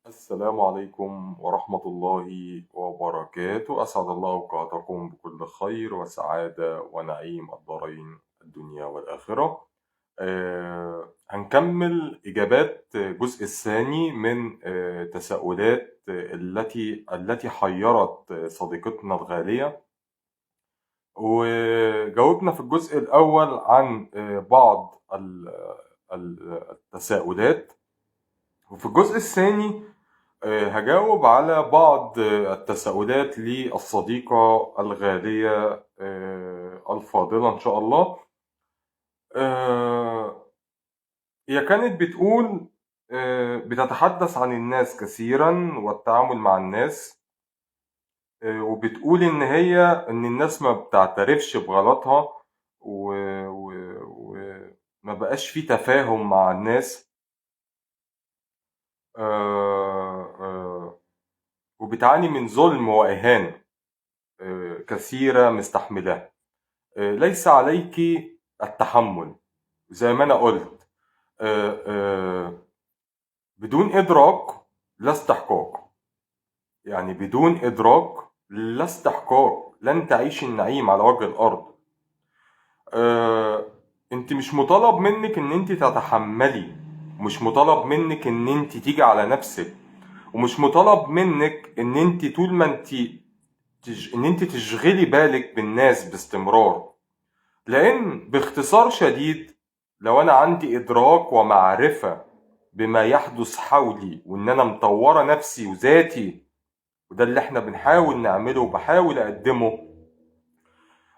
السلام عليكم ورحمة الله وبركاته. أسعد الله أوقاتكم بكل خير وسعادة ونعيم الدارين الدنيا والآخرة. هنكمل إجابات الجزء الثاني من تساؤلات التي حيرت صديقتنا الغالية، وجاوبنا في الجزء الأول عن بعض التساؤلات، وفي الجزء الثاني هجاوب على بعض التساؤلات للصديقة الغالية الفاضلة إن شاء الله. هي كانت بتقول بتتحدث عن الناس كثيرا والتعامل مع الناس، وبتقول إن الناس ما بتعترفش بغلطها، وما بقاش في تفاهم مع الناس. وبتعاني من ظلم وإهانة كثيرة مستحملاه. ليس عليك التحمل زي ما أنا قلت. بدون إدراك لا استحقاق، يعني بدون إدراك لا استحقاق لن تعيش النعيم على وجه الأرض. أنت مش مطالب منك إن أنت تتحملي، مش مطالب منك إن أنت تيجي على نفسك، ومش مطالب منك إن أنت طول ما أنت إن أنت تشغلي بالك بالناس باستمرار. لأن باختصار شديد، لو أنا عندي إدراك ومعرفة بما يحدث حولي، وإن أنا مطورة نفسي وذاتي، وده اللي إحنا بنحاول نعمله وبحاول أقدمه،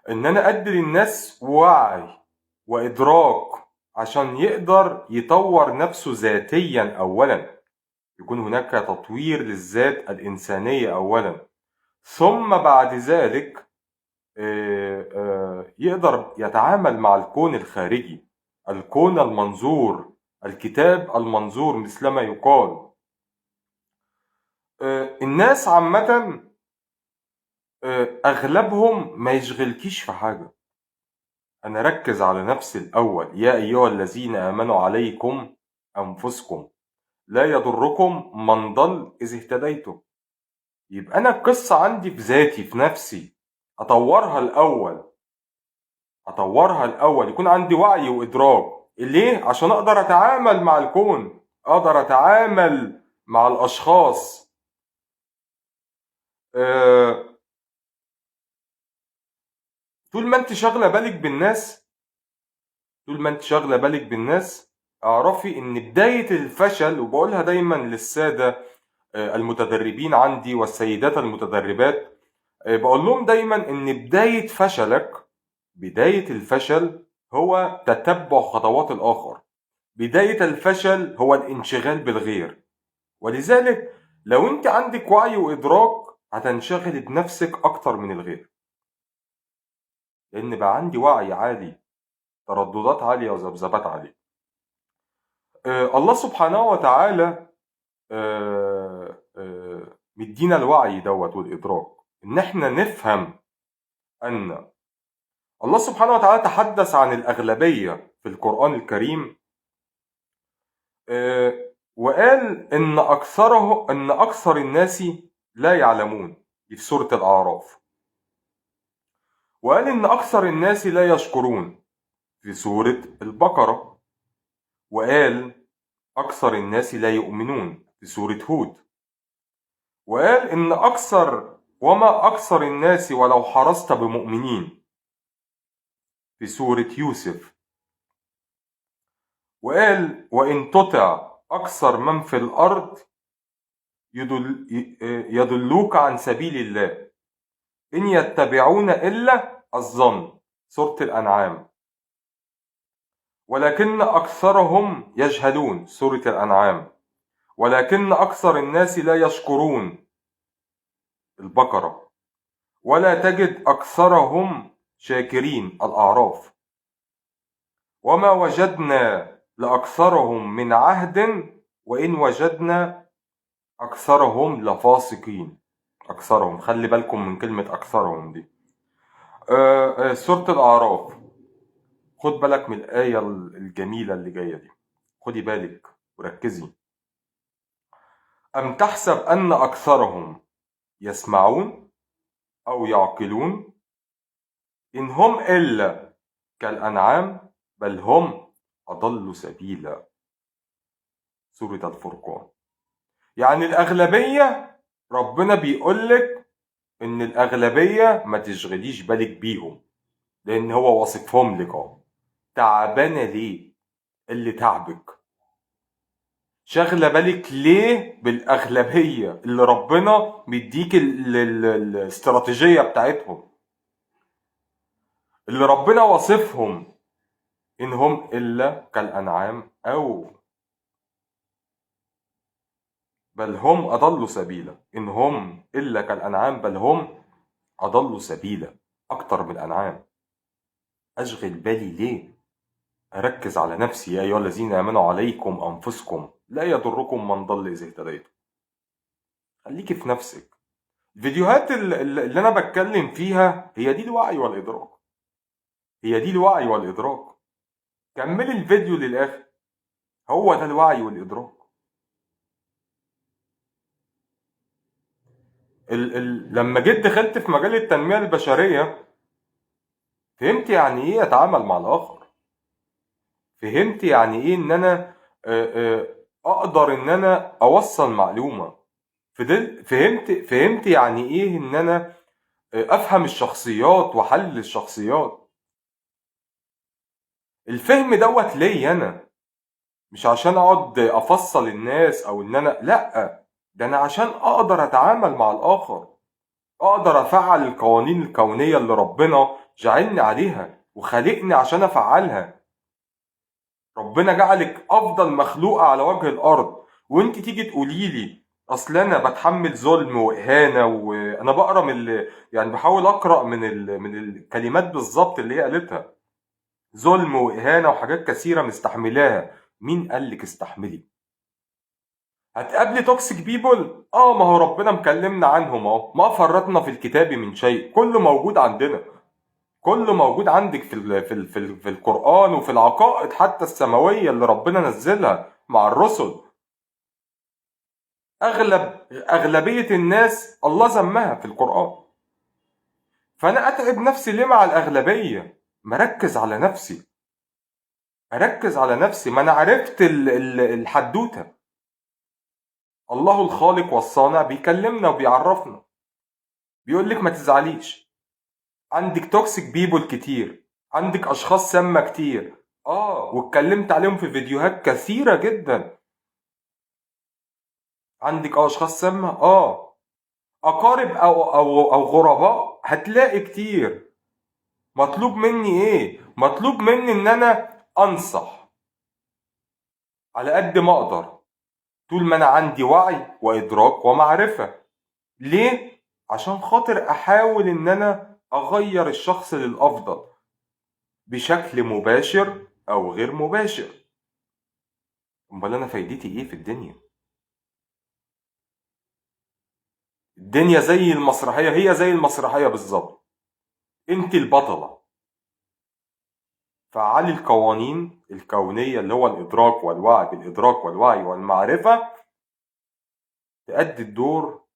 إن أنا أدي للناس وعي وإدراك عشان يقدر يطور نفسه ذاتيا أولا، يكون هناك تطوير للذات الإنسانية أولا، ثم بعد ذلك يقدر يتعامل مع الكون الخارجي، الكون المنظور، الكتاب المنظور مثلما يقال. الناس عامة أغلبهم ما يشغلكيش في حاجة. أنا ركز على نفسي الأول. يا أيها الذين آمنوا عليكم أنفسكم لا يضركم من ضل إذ اهتديتم. يبقى أنا القصة عندي في ذاتي، في نفسي، أطورها الأول، يكون عندي وعي وإدراك. ليه؟ عشان أقدر أتعامل مع الكون، أقدر أتعامل مع الأشخاص. أه طول ما أنت شاغلة بالك بالناس، اعرفي إن بداية الفشل، وبقولها دايما للسادة المتدربين عندي والسيدات المتدربات، بقول لهم دايما إن بداية الفشل هو تتبع خطوات الآخر. بداية الفشل هو الانشغال بالغير. ولذلك لو انت عندك وعي وإدراك هتنشغل بنفسك أكتر من الغير، لأن بقى عندي وعي عالي، ترددات عالية وذبذبات عالية. الله سبحانه وتعالى مدينا الوعي دوت والإدراك، إن احنا نفهم أن الله سبحانه وتعالى تحدث عن الأغلبية في القرآن الكريم، وقال إن أكثر الناس لا يعلمون، دي في سورة الأعراف. وقال إن أكثر الناس لا يشكرون في سورة البقرة. وقال أكثر الناس لا يؤمنون في سورة هود. وقال وما أكثر الناس ولو حرصت بمؤمنين في سورة يوسف. وقال وإن تطع أكثر من في الأرض يضلوك عن سبيل الله إن يتبعون إلا الظن، سورة الأنعام. ولكن أكثرهم يجهلون، سورة الأنعام. ولكن أكثر الناس لا يشكرون، البقرة. ولا تجد أكثرهم شاكرين، الأعراف. وما وجدنا لأكثرهم من عهد وإن وجدنا أكثرهم لفاسقين. أكثرهم، خلي بالكم من كلمة أكثرهم دي. سورة الأعراف. خد بالك من الآية الجميلة اللي جاية دي، خدي بالك وركزي. أم تحسب أن أكثرهم يسمعون أو يعقلون إن هم إلا كالأنعام بل هم أضل سبيلا. سورة الفرقان. يعني الأغلبية، ربنا بيقولك إن الأغلبية ما تشغليش بالك بيهم، لأن هو وصفهم لك أهو. تعبانة ليه؟ اللي تعبك شغلة بالك ليه بالأغلبية اللي ربنا بيديك الاستراتيجية بتاعتهم، اللي ربنا وصفهم إن هم إلا كالأنعام أو بل هم أضلوا سبيلا. إن هم إلا كالأنعام بل هم أضلوا سبيلا، أكتر من الأنعام. أشغل بالي ليه؟ أركز على نفسي. يا أيها الذين آمنوا عليكم أنفسكم لا يضركم من ضل إذا اهتديتم. خليكي في نفسك. الفيديوهات اللي أنا بتكلم فيها هي دي الوعي والإدراك، هي دي الوعي والإدراك. كملي الفيديو للآخر، هو ده الوعي والإدراك. لما جيت دخلت في مجال التنمية البشرية فهمت يعني إيه أتعامل مع الآخر. فهمت يعني إيه إن أنا أقدر إن أنا أوصل معلومة. فهمت يعني إيه إن أنا أفهم الشخصيات وأحلل الشخصيات. الفهم دوت ليا أنا، مش عشان أقعد أفصل الناس أو إن أنا لأ، ده أنا عشان أقدر أتعامل مع الآخر، أقدر أفعل القوانين الكونية اللي ربنا جعلني عليها وخلقني عشان أفعلها. ربنا جعلك أفضل مخلوقة على وجه الأرض، وأنت تيجي تقولي لي أصل أنا بتحمل ظلم وإهانة. وأنا بقرأ يعني بحاول أقرأ من الكلمات بالظبط اللي هي قالتها. ظلم وإهانة وحاجات كثيرة مستحملاها. مين قالك استحملي؟ هتقابلي توكسيك بيبول؟ ما هو ربنا مكلمنا عنهم اهو. ما فرطنا في الكتاب من شيء، كله موجود عندنا، كله موجود عندك في القرآن وفي العقائد حتى السماوية اللي ربنا نزلها مع الرسل. أغلبية الناس الله ذمها في القرآن. فأنا أتعب نفسي ليه مع الأغلبية؟ مركز على نفسي، أركز على نفسي. ما أنا عرفت الحدوتة. الله الخالق والصانع بيكلمنا وبيعرفنا، بيقول لك ما تزعليش، عندك توكسيك بيبول كتير، عندك اشخاص سامة كتير. واتكلمت عليهم في فيديوهات كثيرة جدا. عندك اشخاص سامة، اقارب او غرباء هتلاقي كتير. مطلوب مني ايه؟ مطلوب مني ان انا انصح على قد ما اقدر، طول ما انا عندي وعي وادراك ومعرفة. ليه؟ عشان خاطر احاول ان انا اغير الشخص للافضل بشكل مباشر او غير مباشر. امال انا فايدتي ايه في الدنيا؟ الدنيا زي المسرحية، هي زي المسرحية بالظبط. انت البطلة، فعلي القوانين الكونية اللي هو الادراك والوعي، بالادراك والوعي والمعرفة تأدي الدور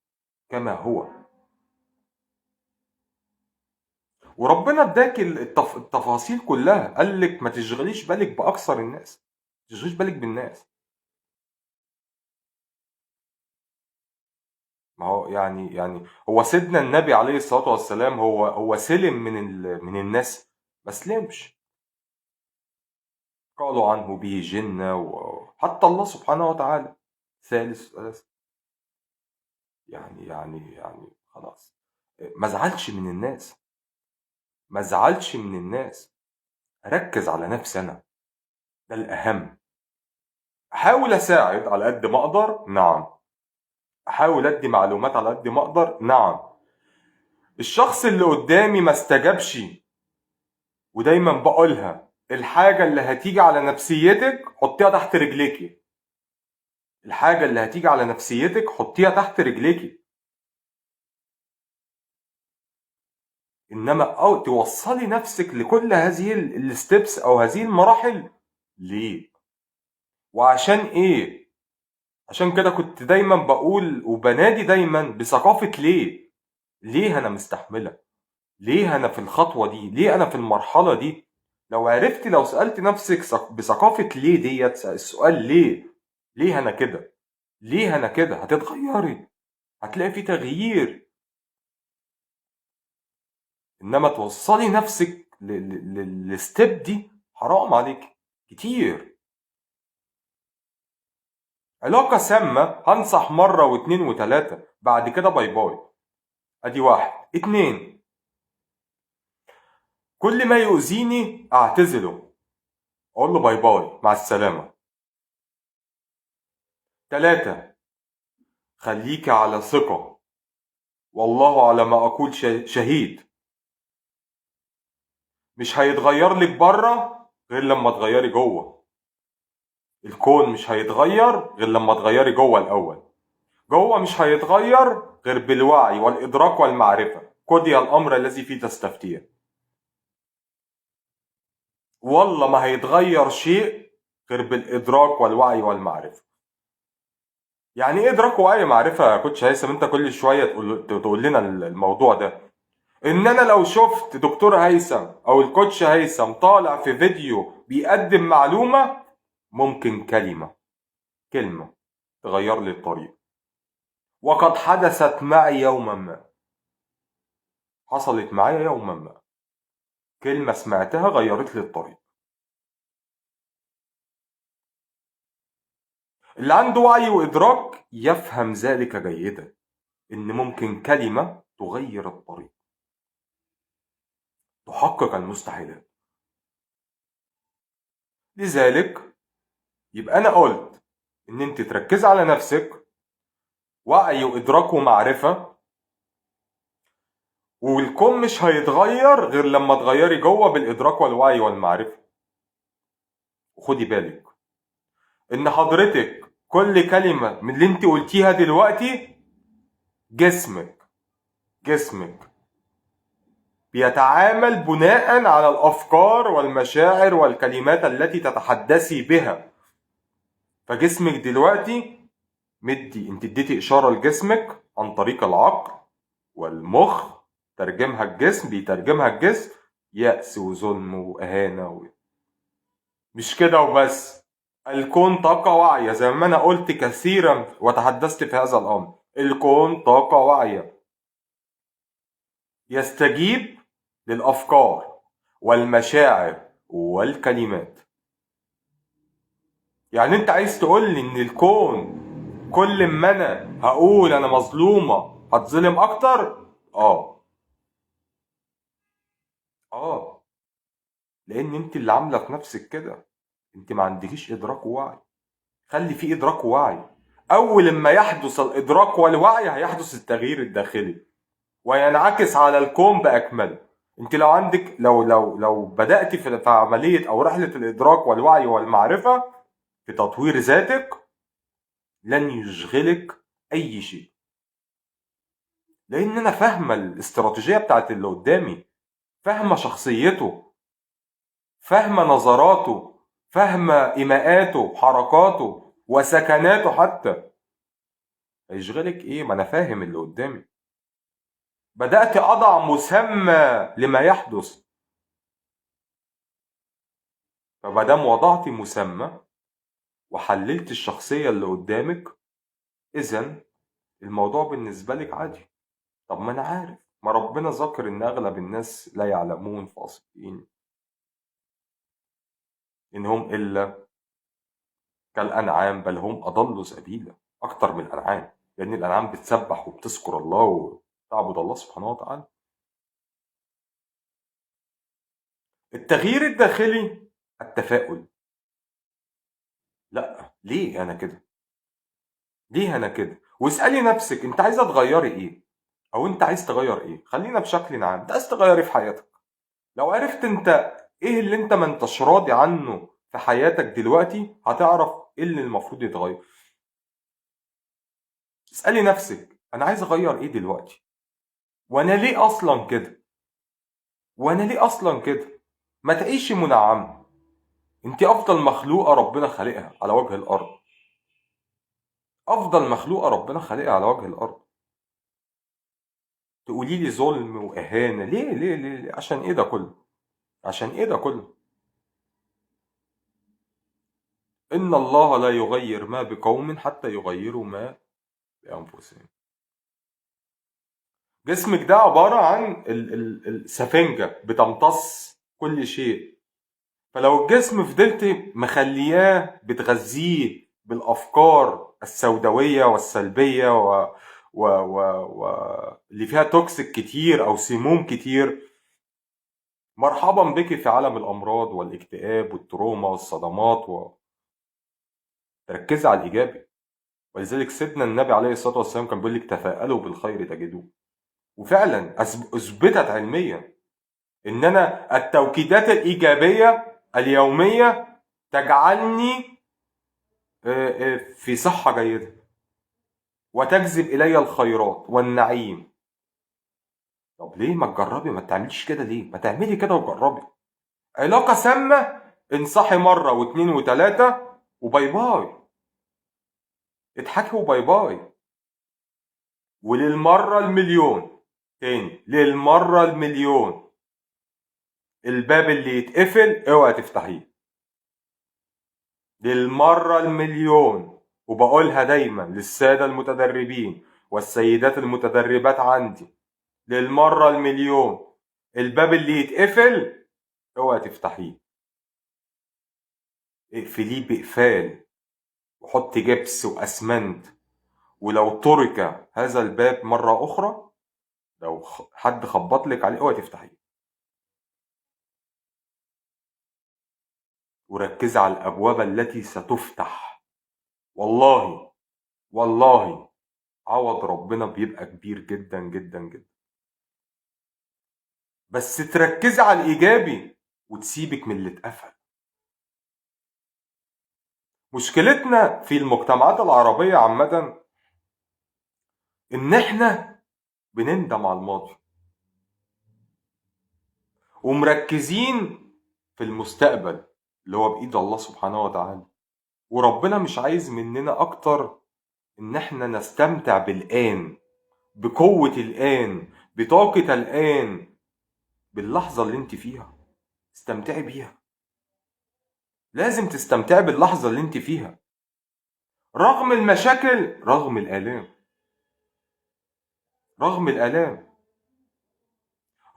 كما هو. وربنا اداك التفاصيل كلها، قال لك ما تشغليش بالك باكثر الناس، ما تشغليش بالك بالناس. ما هو يعني هو سيدنا النبي عليه الصلاة والسلام هو سلم من الناس؟ ما سلمش. قالوا عنه به جنة، وحتى الله سبحانه وتعالى ثالث ثلاثة. يعني خلاص. ما زعلش من الناس، ما زعلش من الناس. ركز على نفسي أنا، ده الأهم. أحاول أساعد على قد ما أقدر، نعم. أحاول أدي معلومات على قد ما أقدر، نعم. الشخص اللي قدامي ما استجابش، ودايما بقولها، الحاجة اللي هتيجي على نفسيتك حطيها تحت رجليكي. الحاجة اللي هتيجي على نفسيتك حطيها تحت رجليكي. انما توصلي نفسك لكل هذه الستبس او هذه المراحل ليه؟ وعشان ايه؟ عشان كده كنت دايما بقول وبنادي دايما بثقافة ليه انا مستحملة، ليه انا في الخطوة دي، ليه انا في المرحلة دي. لو سألت نفسك بثقافة ليه ديت، السؤال ليه انا كده، ليه انا كده، هتتغيري، هتلاقي في تغيير. انما توصلي نفسك للستيب دي، حرام عليك كتير. علاقة سامة هنصح مرة واتنين وتلاتة، بعد كده باي باي. ادي واحد. اتنين، كل ما يؤذيني اعتزله، اقول له باي باي مع السلامة. تلاتة، خليك على ثقة، والله على ما اقول شهيد. مش هيتغير لك بره غير لما تغيري جوه. الكون مش هيتغير غير لما تغيري جوه الاول. جوه مش هيتغير غير بالوعي والادراك والمعرفة. قضي الامر الذي فيه تستفتيه. والله ما هيتغير شيء غير بالادراك والوعي والمعرفة. يعني ايه ادراك ووعي معرفة يا كوتش هيثم؟ انت كل شوية تقول لنا الموضوع ده. ان انا لو شفت دكتور هيثم او الكوتش هيثم طالع في فيديو بيقدم معلومة، ممكن كلمة تغير لي الطريق. وقد حدثت معي يوما ما، حصلت معايا يوما ما، كلمة سمعتها غيرت لي الطريق. اللي عنده وعي وإدراك يفهم ذلك جيدا، إن ممكن كلمة تغير الطريق، تحقق المستحيلات. لذلك يبقى أنا قلت إن أنت تركز على نفسك، وعي وإدراك ومعرفة، والكون مش هيتغير غير لما تغيري جوه بالإدراك والوعي والمعرفة. وخدي بالك إن حضرتك كل كلمة من اللي أنت قلتيها دلوقتي، جسمك بيتعامل بناء على الأفكار والمشاعر والكلمات التي تتحدثي بها. فجسمك دلوقتي انت اديتي إشارة لجسمك عن طريق العقل والمخ، بيترجمها الجسم يأس وظلم وإهانة مش كده وبس. الكون طاقة واعية، زي ما أنا قلت كثيرا وتحدثت في هذا الأمر. الكون طاقة واعية يستجيب للأفكار والمشاعر والكلمات. يعني انت عايز تقول لي ان الكون كل ما انا هقول انا مظلومة هتظلم اكتر؟ اه لان انت اللي عاملة في نفسك كده. انت ما عندكيش ادراك ووعي. خلي في ادراك ووعي. اول ما يحدث الادراك والوعي هيحدث التغيير الداخلي وينعكس على الكون باكمله. انت لو عندك لو بدأت في عملية او رحلة الادراك والوعي والمعرفة في تطوير ذاتك، لن يشغلك اي شيء. لان انا فاهمة الاستراتيجية بتاعت اللي قدامي، فاهمة شخصيته، فاهمة نظراته، فاهمة ايماءاته، حركاته وسكناته حتى. هيشغلك ايه؟ ما انا فاهم اللي قدامي. بدأت اضع مسمى لما يحدث. فمادام وضعت مسمى وحللت الشخصية اللي قدامك، اذا الموضوع بالنسبة لك عادي. طب ما انا عارف، ما ربنا ذكر ان اغلب الناس لا يعلمون فاصلين انهم الا كالانعام بل هم اضل سبيلا. اكتر من الانعام، لان الانعام بتسبح وبتذكر الله وتعبد الله سبحانه وتعالى. التغيير الداخلي التفاؤل. لا، ليه انا كده؟ ليه انا كده؟ واسالي نفسك انت عايزه تغيري ايه، او انت عايز تغير ايه. خلينا بشكل عام، انت عايز تغيري في حياتك. لو عرفت انت ايه اللي انت ما انتش راضي عنه في حياتك دلوقتي، هتعرف ايه اللي المفروض يتغير. اسالي نفسك انا عايز اغير ايه دلوقتي، وانا ليه اصلا كده، وانا ليه اصلا كده. ما تعيشي منعمه. انت افضل مخلوقه ربنا خالقها على وجه الارض. افضل مخلوقة ربنا خلقها على وجه الارض. تقولي لي ظلم واهانة؟ ليه؟ عشان ايه ده كله؟ عشان ايه ده كله؟ ان الله لا يغير ما بقوم حتى يغيروا ما بانفسهم. جسمك ده عبارة عن السفنجة بتمتص كل شيء. فلو الجسم فضلت مخلياه بتغذيه بالأفكار السوداوية والسلبية اللي فيها توكسيك كتير أو سموم كتير، مرحبا بك في عالم الأمراض والاكتئاب والتروما والصدمات تركز على الإيجابي. ولذلك سيدنا النبي عليه الصلاة والسلام كان بيقول لك تفاءلوا بالخير تجدوه. وفعلا أثبتت علميا إن أنا التوكيدات الإيجابية اليومية تجعلني في صحة جيدة وتجذب إلي الخيرات والنعيم. طب ليه ما تجربي؟ ما تعمليش كده ليه؟ ما تعملي كده وجربي. علاقة سامة، انصحي مرة واتنين وتلاتة وباي باي. اضحكي وباي باي. وللمرة المليون، تاني للمرة المليون، الباب اللي يتقفل اوعى تفتحيه. للمرة المليون، وبقولها دايما للسادة المتدربين والسيدات المتدربات عندي، للمرة المليون، الباب اللي يتقفل اوعى تفتحيه. اقفليه بإقفال وحطي جبس وأسمنت. ولو ترك هذا الباب مرة أخرى، لو حد خبط لك عليه اوعى تفتحيه. وركزي على الأبواب التي ستفتح. والله والله عوض ربنا بيبقى كبير جدا جدا جدا. بس تركزي على الإيجابي وتسيبك من اللي اتقفل. مشكلتنا في المجتمعات العربية عامة إن إحنا بنندم على الماضي ومركزين في المستقبل اللي هو بإيد الله سبحانه وتعالى. وربنا مش عايز مننا أكتر إن إحنا نستمتع بالآن، بقوة الآن، بطاقة الآن، باللحظة اللي انت فيها. استمتعي بيها. لازم تستمتعي باللحظة اللي انت فيها، رغم المشاكل، رغم الآلام، رغم الآلام.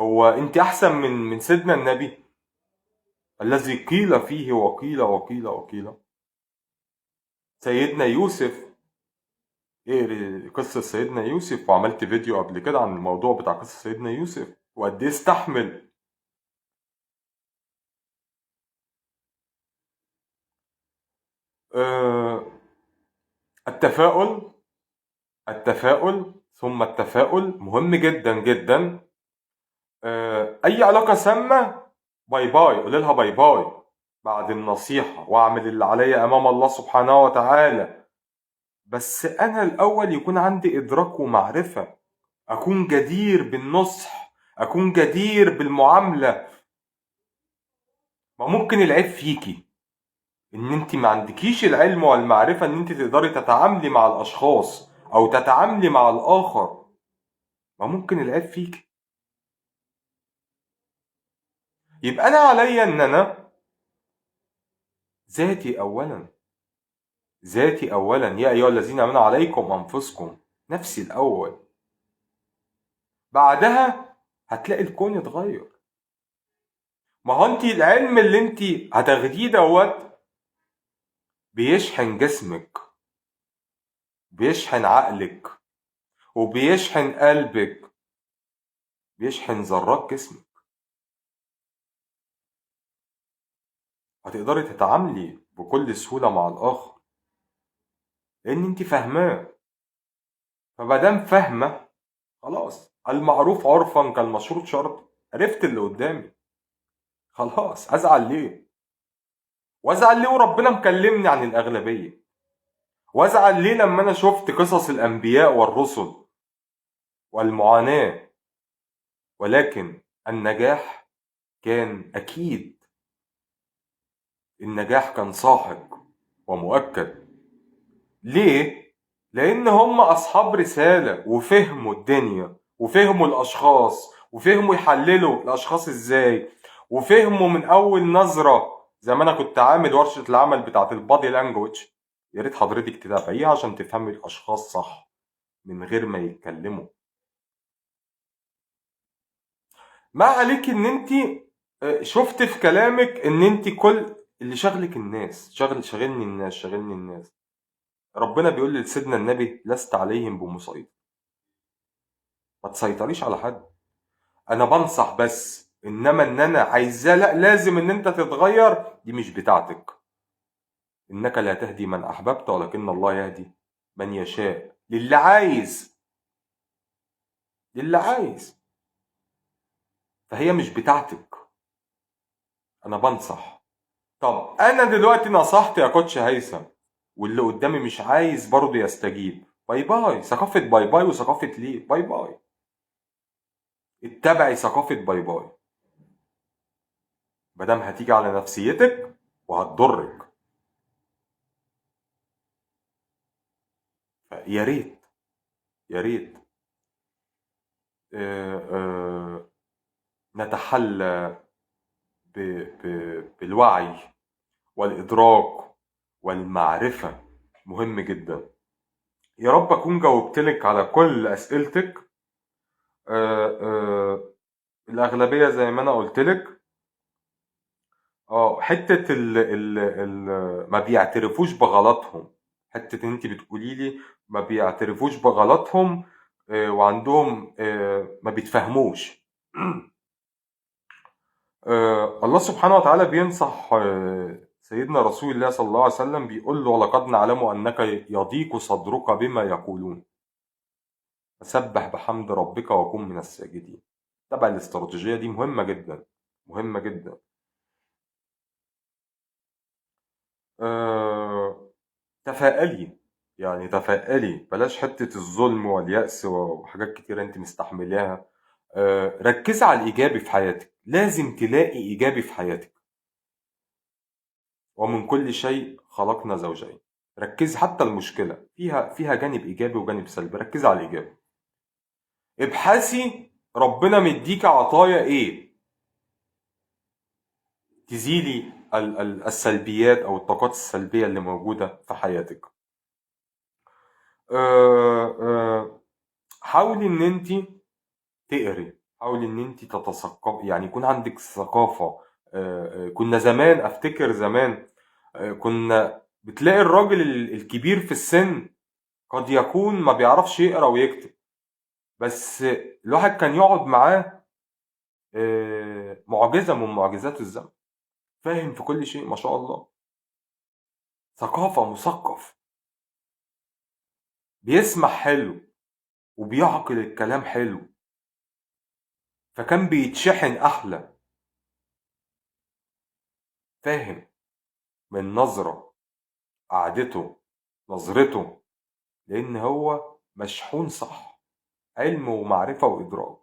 هو انت احسن من سيدنا النبي الذي قيل فيه وقيل. سيدنا يوسف، ايه قصة سيدنا يوسف، وعملت فيديو قبل كده عن الموضوع بتاع قصة سيدنا يوسف وقد ايه استحمل. آه التفاؤل، التفاؤل ثم التفاؤل مهم جدا جدا. اي علاقة سامة باي باي، قول لها باي باي بعد النصيحة، واعمل اللي عليا امام الله سبحانه وتعالى. بس انا الاول يكون عندي ادراك ومعرفة، اكون جدير بالنصح، اكون جدير بالمعاملة. ما ممكن العيب فيكي ان انت ما عندكيش العلم والمعرفة ان انت تقدري تتعاملي مع الاشخاص او تتعاملي مع الاخر. ما ممكن العيب فيكي. يبقى انا عليا ان انا ذاتي اولا، ذاتي اولا. يا ايها الذين امنوا عليكم انفسكم، نفسي الاول. بعدها هتلاقي الكون اتغير. ما هو انت العلم اللي انت هتاخديه دوت بيشحن جسمك، بيشحن عقلك، وبيشحن قلبك، بيشحن ذرات جسمك. هتقدري تتعاملي بكل سهولة مع الآخر لأن انت فاهماه. فمادام فاهمة، خلاص، المعروف عرفا كالمشروط شرط. عرفت اللي قدامي، خلاص ازعل ليه؟ وازعل ليه وربنا مكلمني عن الأغلبية؟ وازعل ليه لما انا شفت قصص الأنبياء والرسل والمعاناة؟ ولكن النجاح كان أكيد، النجاح كان ساحق ومؤكد. ليه؟ لان هم اصحاب رسالة وفهموا الدنيا وفهموا الاشخاص وفهموا يحللوا الاشخاص ازاي، وفهموا من اول نظرة. زي ما انا كنت عامل ورشة العمل بتاعت البادي لانجوج، يا ريت حضرتك تتابعيها عشان تفهمي الاشخاص صح من غير ما يتكلموا. ما عليك ان انت شفت في كلامك ان انت كل اللي شغلك الناس، شغلني الناس، شغلني الناس. ربنا بيقول لسيدنا النبي: لست عليهم بمسيطر. ما تسيطريش على حد، انا بنصح بس، انما ان انا عايزاه لا لازم ان انت تتغير، دي مش بتاعتك. انك لا تهدي من احببت ولكن الله يهدي من يشاء، للي عايز، للي عايز. فهي مش بتاعتك، انا بنصح. طب انا دلوقتي نصحت يا كوتش هيثم، واللي قدامي مش عايز برضه يستجيب، باي باي. ثقافة باي باي وثقافة ليه باي باي. اتبعي ثقافة باي باي، مادام هتيجي على نفسيتك وهتضرك. يا ريت، يا ريت آه، نتحلى بالوعي والإدراك والمعرفة. مهم جدا. يا رب أكون جاوبتلك على كل أسئلتك. الأغلبية زي ما أنا قلتلك. حتة ال ما بيعترفوش بغلطهم. حتة إن أنت بتقولي لي ما بيعترفوش بغلطهم، وعندهم ما بيتفهموش. الله سبحانه وتعالى بينصح سيدنا رسول الله صلى الله عليه وسلم، بيقول له: ولقد نعلم أنك يضيق صدرك بما يقولون فسبح بحمد ربك وكن من الساجدين. طبعا الاستراتيجية دي مهمة جدا، مهمة جدا. تفائلي، يعني تفائلي، بلاش حتة الظلم واليأس وحاجات كتيرة انت مستحملاها. ركزي على الإيجابي في حياتك، لازم تلاقي إيجابي في حياتك. ومن كل شيء خلقنا زوجين. ركزي، حتى المشكلة فيها جانب إيجابي وجانب سلبي، ركزي على الإيجابي. ابحثي ربنا مديك عطايا إيه تزيلي السلبيات أو الطاقات السلبية اللي موجودة في حياتك. حاولي إن أنت تقري، حاولي إن أنت تتثقفي، يعني يكون عندك ثقافة. كنا زمان، أفتكر زمان كنا بتلاقي الراجل الكبير في السن قد يكون ما بيعرفش يقرا ويكتب، بس الواحد كان يقعد معاه معجزة من معجزات الزمن، فاهم في كل شيء ما شاء الله. ثقافة، مثقف، بيسمع حلو وبيعقل الكلام حلو، فكان بيتشحن أحلى، فاهم من نظرة، قعدته، نظرته، لأن هو مشحون صح، علم ومعرفة وإدراك.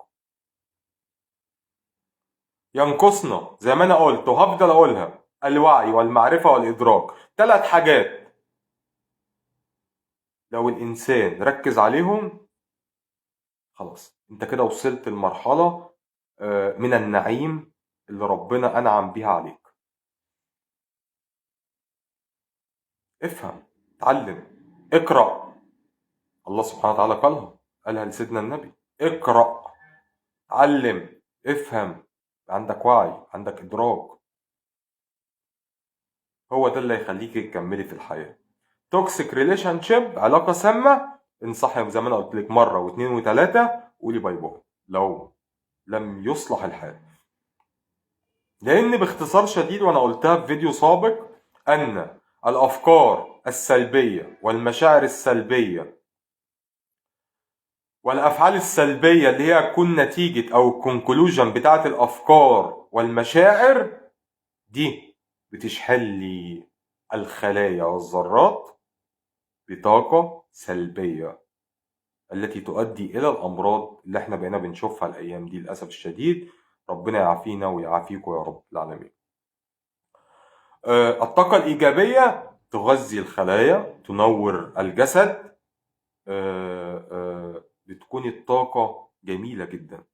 ينقصنا زي ما أنا قلت وهفضل أقولها: الوعي والمعرفة والإدراك. 3 حاجات لو الإنسان ركز عليهم، خلاص انت كده وصلت لمرحلة من النعيم اللي ربنا أنعم بيها عليك. افهم، اتعلم، اقرأ. الله سبحانه وتعالى قالها لسيدنا النبي: اقرأ، علم، افهم، عندك وعي، عندك إدراك. هو ده اللي هيخليك تكملي في الحياة. توكسيك ريليشن شيب، علاقة سامة، انصحي زي ما انا قلت لك مرة واثنين وثلاثة، قولي باي باي لو لم يصلح الحال. لأن باختصار شديد، وأنا قلتها في فيديو سابق، أن الأفكار السلبية والمشاعر السلبية والأفعال السلبية اللي هي تكون نتيجة أو الكونكلوجن بتاعت الأفكار والمشاعر دي بتشحن الخلايا والذرات بطاقة سلبية، التي تؤدي إلى الأمراض اللي احنا بقينا بنشوفها الأيام دي للأسف الشديد. ربنا يعافينا ويعافيكم يا رب العالمين. الطاقة الإيجابية تغذي الخلايا، تنور الجسد، بتكون الطاقة جميلة جدا.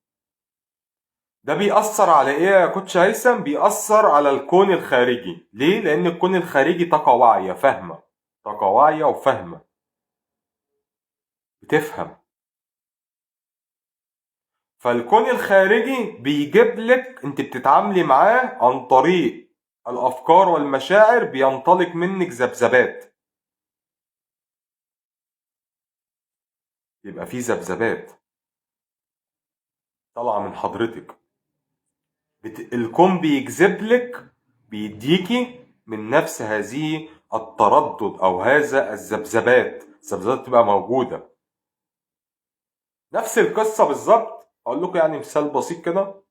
ده بيأثر على ايه يا كوتش هيثم؟ بيأثر على الكون الخارجي. ليه؟ لأن الكون الخارجي طاقة واعية فاهمة، طاقة واعية وفاهمة، بتفهم. فالكون الخارجي بيجيب لك، انت بتتعاملي معاه عن طريق الأفكار والمشاعر، بينطلق منك ذبذبات، يبقى في ذبذبات طالعة من حضرتك. الكون بيجذب لك، بيديكي من نفس هذه التردد أو هذا الذبذبات. الذبذبات تبقى موجودة. نفس القصة بالظبط. أقول لكم يعني مثال بسيط كده.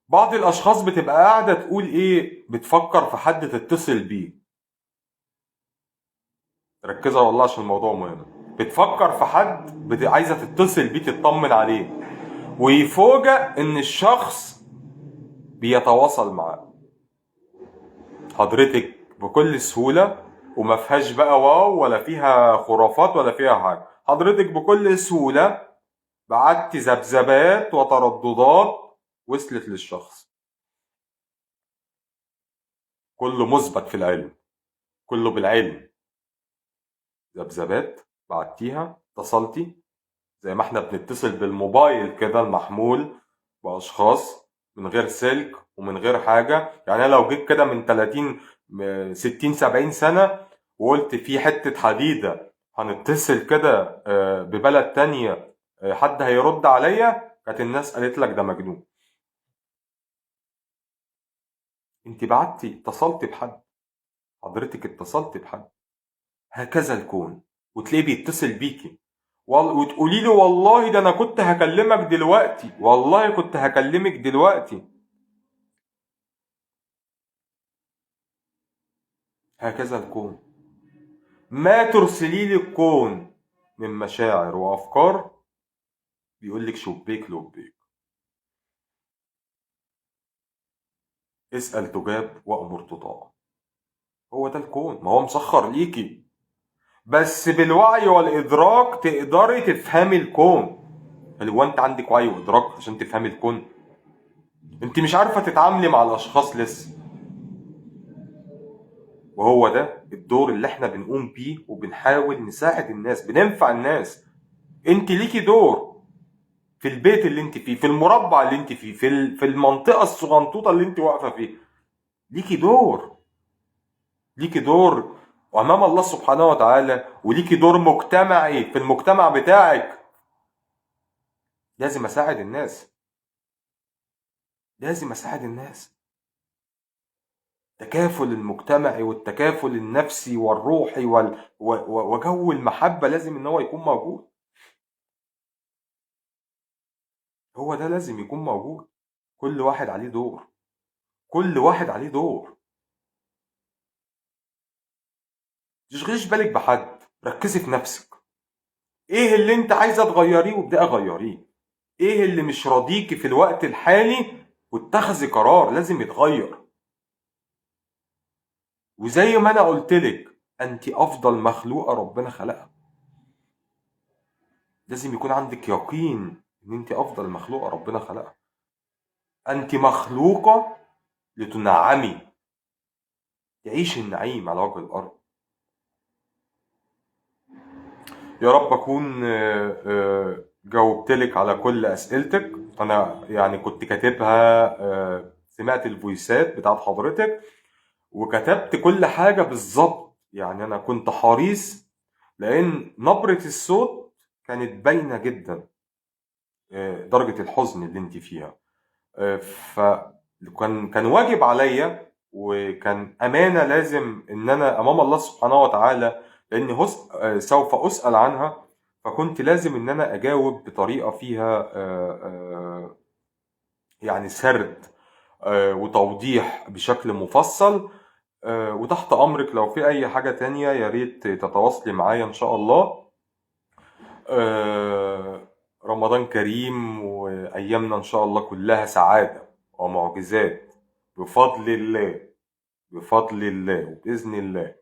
بعض الأشخاص بتبقى قاعدة تقول إيه، بتفكر في حد تتصل بيه. ركزوا والله عشان الموضوع مهم. بتفكر في حد عايزة تتصل بيه تطمن عليه، ويفوجئ إن الشخص بيتواصل معاه حضرتك بكل سهولة، وما فيهاش بقى واو ولا فيها خرافات ولا فيها حاجة. حضرتك بكل سهولة بعتي ذبذبات وترددات وصلت للشخص. كله مثبت في العلم، كله بالعلم. ذبذبات بعتيها، اتصلتي زي ما احنا بنتصل بالموبايل كده المحمول بأشخاص من غير سلك ومن غير حاجة. يعني أنا لو جيت كده من 30 60 70 سنة وقلت في حتة حديدة هنتصل كده ببلد تانية، حد هيرد عليا، كانت الناس قالت لك ده مجنون. انت بعتي، اتصلت بحد، حضرتك اتصلت بحد. هكذا الكون. وتلاقيه بيتصل بيكي وتقولي له والله ده انا كنت هكلمك دلوقتي، والله كنت هكلمك دلوقتي. هكذا الكون. ما ترسلي لي الكون من مشاعر وافكار بيقول لك شبيك لبيك. اسأل تجاب وأمر تطاع. هو ده الكون، ما هو مسخر ليكي. بس بالوعي والإدراك تقدري تفهمي الكون. هو انت عندك وعي وإدراك عشان تفهمي الكون؟ انت مش عارفة تتعاملي مع الأشخاص لسه. وهو ده الدور اللي احنا بنقوم بيه، وبنحاول نساعد الناس، بننفع الناس. انت ليكي دور في البيت اللي انت فيه، في المربع اللي انت فيه، في المنطقة الصغنطوطة اللي انت واقفة فيه. ليكي دور، ليكي دور امام الله سبحانه وتعالى، وليكي دور مجتمعي في المجتمع بتاعك. لازم اساعد الناس، لازم اساعد الناس. التكافل المجتمعي والتكافل النفسي والروحي وجو المحبة لازم ان هو يكون موجود. هو ده لازم يكون موجود. كل واحد عليه دور، كل واحد عليه دور. تشغليش بالك بحد، ركزي في نفسك. ايه اللي انت عايزه تغيريه وابدأي غيريه. ايه اللي مش راضيكي في الوقت الحالي واتخذي قرار لازم يتغير. وزي ما انا قلتلك، انت افضل مخلوقه ربنا خلقها. لازم يكون عندك يقين ان انت افضل مخلوقه ربنا خلقها. انت مخلوقه لتنعمي، تعيش النعيم على وجه الارض. يا رب اكون جاوبتلك على كل اسئلتك. انا يعني كنت كاتبها، سمعت الفويسات بتاعت حضرتك وكتبت كل حاجة بالظبط. يعني انا كنت حريص لان نبرة الصوت كانت باينة جدا، درجة الحزن اللي انت فيها. فكان واجب عليا، وكان أمانة لازم إن أنا أمام الله سبحانه وتعالى، لأن سوف أسأل عنها. فكنت لازم إن أنا أجاوب بطريقة فيها يعني سرد وتوضيح بشكل مفصل. وتحت أمرك لو في أي حاجة تانية يا ريت تتواصلي معايا إن شاء الله. رمضان كريم، وأيامنا إن شاء الله كلها سعادة ومعجزات بفضل الله، بفضل الله وبإذن الله.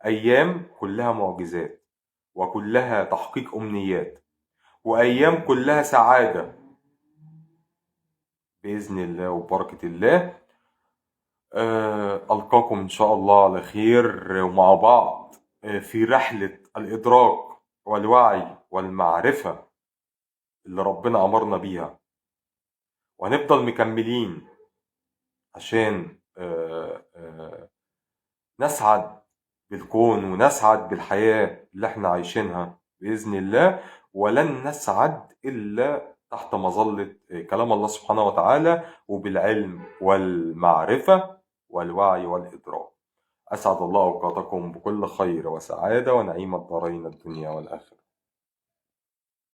أيام كلها معجزات وكلها تحقيق أمنيات، وأيام كلها سعادة بإذن الله وبركة الله. ألقاكم إن شاء الله على خير ومع بعض في رحلة الإدراك والوعي والمعرفة اللي ربنا أمرنا بيها، وهنفضل مكملين عشان نسعد بالكون ونسعد بالحياة اللي احنا عايشينها بإذن الله. ولن نسعد إلا تحت مظلة كلام الله سبحانه وتعالى وبالعلم والمعرفة والوعي والإدراك. أسعد الله أوقاتكم بكل خير وسعادة ونعيم الدارين الدنيا والآخرة.